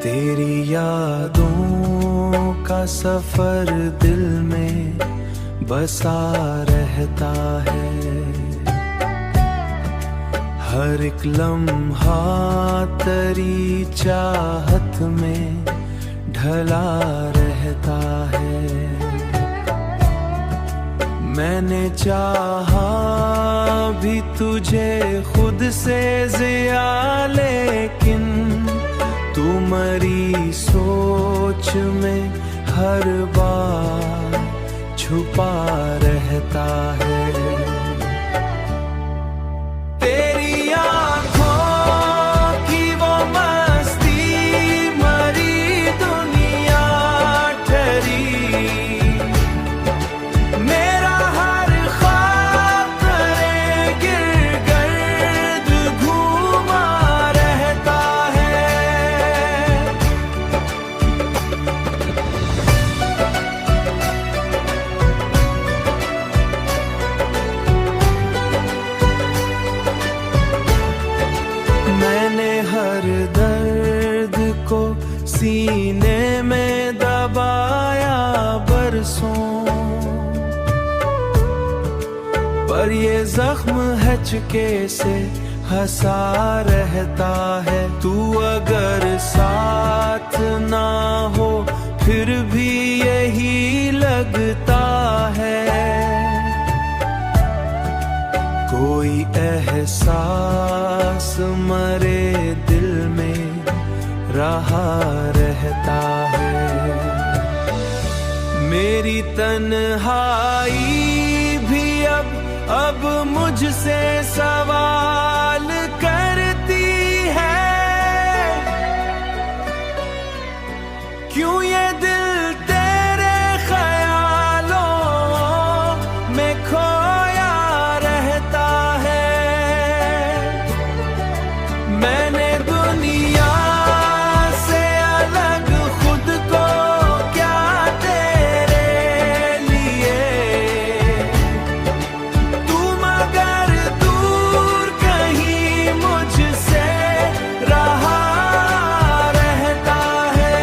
तेरी यादों का सफर दिल में बसा रहता है। हर एक लम्हा तेरी चाहत में ढला रहता है। मैंने चाहा भी तुझे खुद से ज़िया, लेकिन तू मरी सोच में हर बार छुपा रहता है। तेरी आँखों की वो मस्ती, मरी दुनिया ठहरी, मेरा हर ख्वाब करे गिरगिर्द घूमा रहता है। मैंने हर दर्द को सीने में दबाया बरसों, पर ये जख्म है चुके से हंसा रहता है। तू अगर साथ ना हो फिर भी यही लगता है। कोई एहसास मरे दिल में रहा रहता है। मेरी तन्हाई भी अब मुझसे सवाल करती है। क्यों ये दिल तेरे ख्यालों में खोया रहता है। मैंने दुनिया से अलग खुद को क्या तेरे लिए, तू मगर दूर कहीं मुझसे रहा रहता है।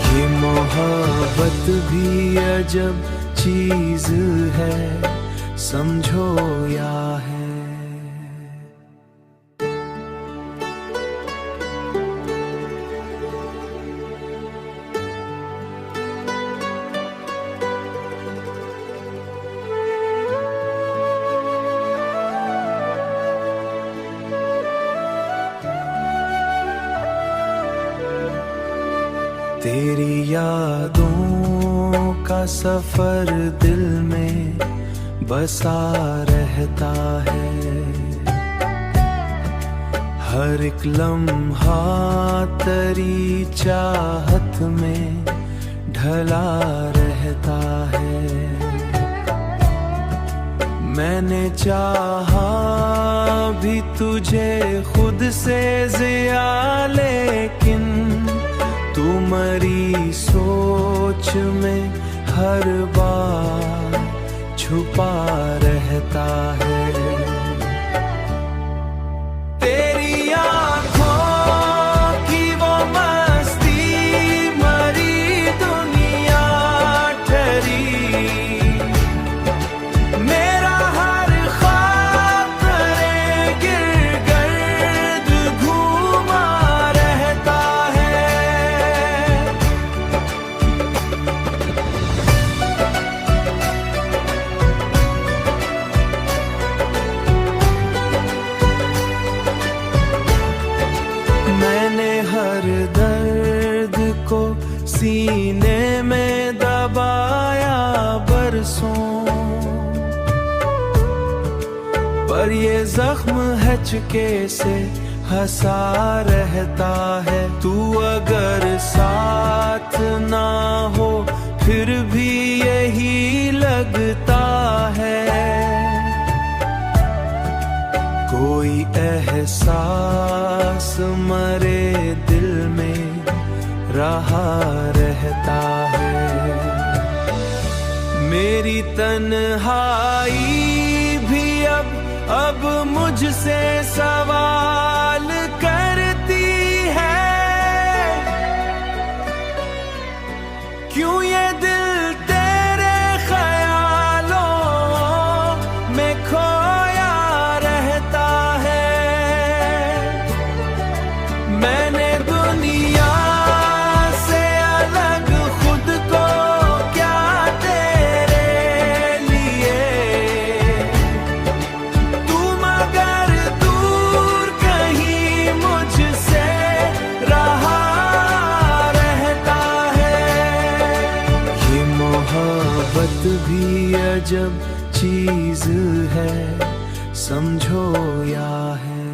ये मोहब्बत भी अजब चीज है, समझो या है। तेरी यादों का सफर दिल में बसा रहता है। हर एक लम्हा तेरी चाहत में ढला रहता है। मैंने चाहा भी तुझे खुद से ज़िया, लेकिन तू मरी सोच में हर बार छुपा रहता है। तेरी आँखों की वो मस्ती, मरी दुनिया ठहरी, मेरा हर ख्वाब करे गिरगिर्द घूमा रहता है। मैंने हर दर्द को सीने में दबाया बरसों, पर ये जख्म है चुके से हंसा रहता है। तू अगर साथ ना हो फिर भी यही लगता है। कोई एहसास मरे दिल में रहा रहता है। मेरी तन्हाई भी अब मुझसे सवाल करती है। क्यों ये दिल तेरे ख्यालों में खोया रहता है। मैंने दुनिया से अलग खुद को क्या तेरे लिए, तू मगर दूर कहीं मुझसे रहा रहता है। ये मोहब्बत भी अजब चीज है, समझो या है।